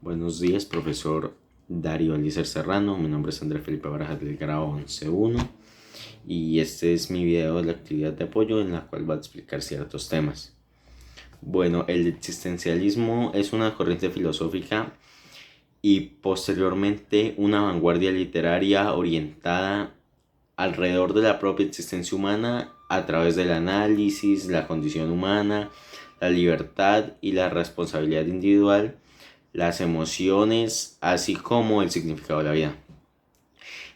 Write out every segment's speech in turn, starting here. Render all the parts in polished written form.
Buenos días, profesor Darío Elícer Serrano. Mi nombre es Andrés Felipe Barajas del grado 11.1 y este es mi video de la actividad de apoyo en la cual va a explicar ciertos temas. Bueno, el existencialismo es una corriente filosófica y posteriormente una vanguardia literaria orientada alrededor de la propia existencia humana a través del análisis, la condición humana, la libertad y la responsabilidad individual, las emociones, así como el significado de la vida.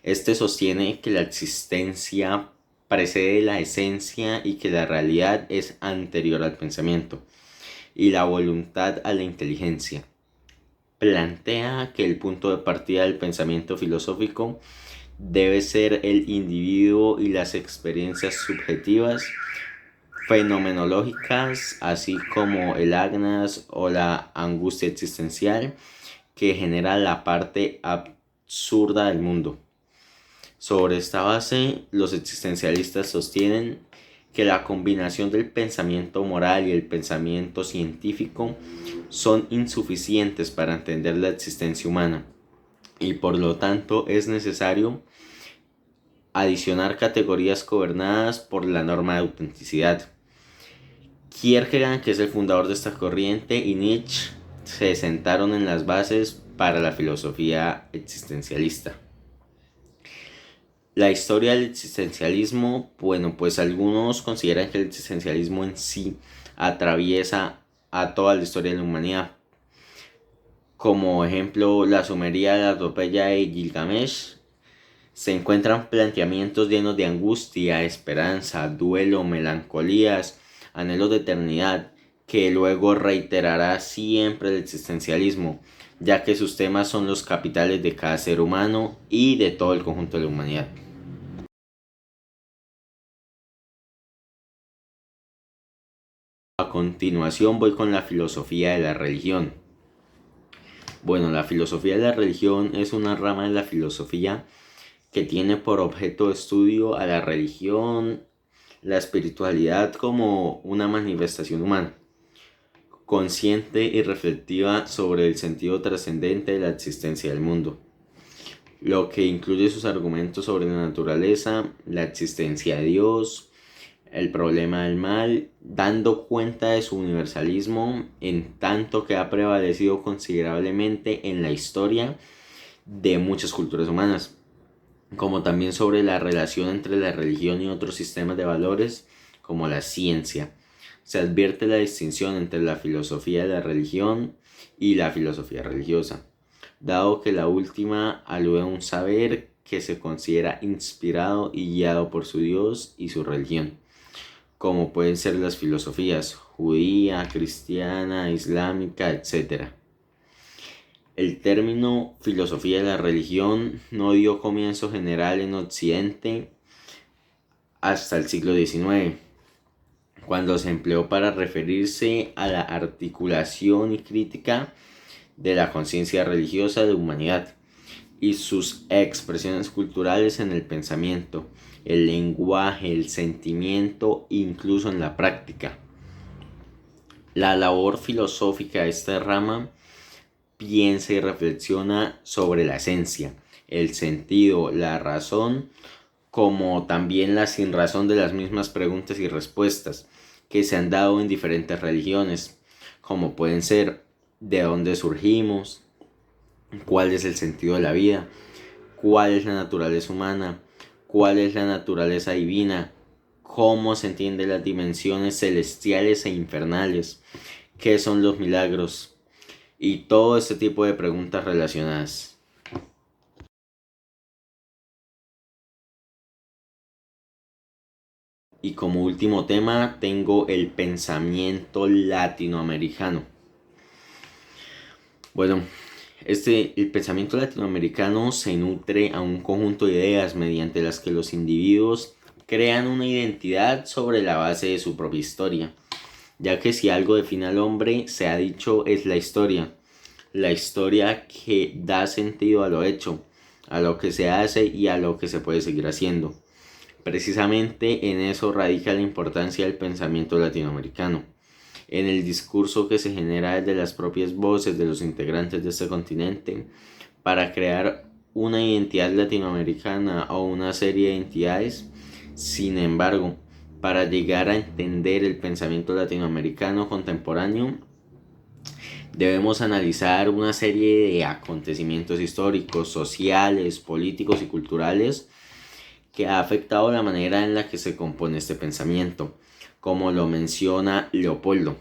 Este sostiene que la existencia precede la esencia y que la realidad es anterior al pensamiento y la voluntad a la inteligencia. Plantea que el punto de partida del pensamiento filosófico debe ser el individuo y las experiencias subjetivas, fenomenológicas, así como el agnas o la angustia existencial que genera la parte absurda del mundo. Sobre esta base, los existencialistas sostienen que la combinación del pensamiento moral y el pensamiento científico son insuficientes para entender la existencia humana y por lo tanto es necesario adicionar categorías gobernadas por la norma de autenticidad. Kierkegaard, que es el fundador de esta corriente, y Nietzsche se sentaron en las bases para la filosofía existencialista. La historia del existencialismo, pues algunos consideran que el existencialismo en sí atraviesa a toda la historia de la humanidad. Como ejemplo, la Sumería, la epopeya de Gilgamesh, se encuentran planteamientos llenos de angustia, esperanza, duelo, melancolías, anhelos de eternidad, que luego reiterará siempre el existencialismo, ya que sus temas son los capitales de cada ser humano y de todo el conjunto de la humanidad. A continuación voy con la filosofía de la religión. Bueno, la filosofía de la religión es una rama de la filosofía que tiene por objeto de estudio a la religión, la espiritualidad como una manifestación humana, consciente y reflexiva sobre el sentido trascendente de la existencia del mundo, lo que incluye sus argumentos sobre la naturaleza, la existencia de Dios, el problema del mal, dando cuenta de su universalismo en tanto que ha prevalecido considerablemente en la historia de muchas culturas humanas, como también sobre la relación entre la religión y otros sistemas de valores como la ciencia. Se advierte la distinción entre la filosofía de la religión y la filosofía religiosa, dado que la última alude a un saber que se considera inspirado y guiado por su Dios y su religión, como pueden ser las filosofías judía, cristiana, islámica, etc. El término filosofía de la religión no dio comienzo general en Occidente hasta el siglo XIX, cuando se empleó para referirse a la articulación y crítica de la conciencia religiosa de la humanidad y sus expresiones culturales en el pensamiento, el lenguaje, el sentimiento, incluso en la práctica. La labor filosófica de esta rama piensa y reflexiona sobre la esencia, el sentido, la razón, como también la sinrazón de las mismas preguntas y respuestas que se han dado en diferentes religiones, como pueden ser de dónde surgimos, cuál es el sentido de la vida, cuál es la naturaleza humana, cuál es la naturaleza divina, cómo se entienden las dimensiones celestiales e infernales, qué son los milagros y todo este tipo de preguntas relacionadas. Y como último tema tengo el pensamiento latinoamericano. Bueno, el pensamiento latinoamericano se nutre a un conjunto de ideas mediante las que los individuos crean una identidad sobre la base de su propia historia, ya que si algo define al hombre, se ha dicho, es la historia que da sentido a lo hecho, a lo que se hace y a lo que se puede seguir haciendo. Precisamente en eso radica la importancia del pensamiento latinoamericano, en el discurso que se genera desde las propias voces de los integrantes de este continente para crear una identidad latinoamericana o una serie de entidades. Sin embargo, para llegar a entender el pensamiento latinoamericano contemporáneo, debemos analizar una serie de acontecimientos históricos, sociales, políticos y culturales que ha afectado la manera en la que se compone este pensamiento, como lo menciona Leopoldo.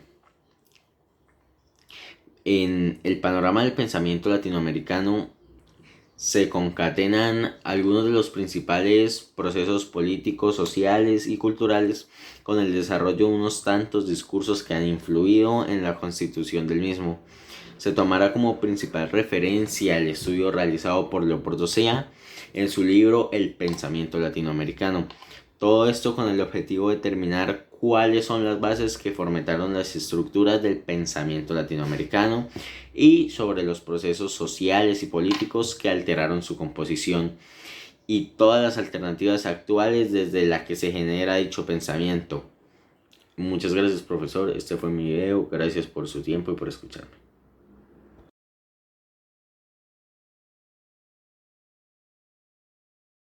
En el panorama del pensamiento latinoamericano se concatenan algunos de los principales procesos políticos, sociales y culturales con el desarrollo de unos tantos discursos que han influido en la constitución del mismo. Se tomará como principal referencia el estudio realizado por Leopoldo Sea en su libro El pensamiento latinoamericano. Todo esto con el objetivo de determinar cuáles son las bases que formataron las estructuras del pensamiento latinoamericano y sobre los procesos sociales y políticos que alteraron su composición y todas las alternativas actuales desde las que se genera dicho pensamiento. Muchas gracias, profesor. Este fue mi video. Gracias por su tiempo y por escucharme.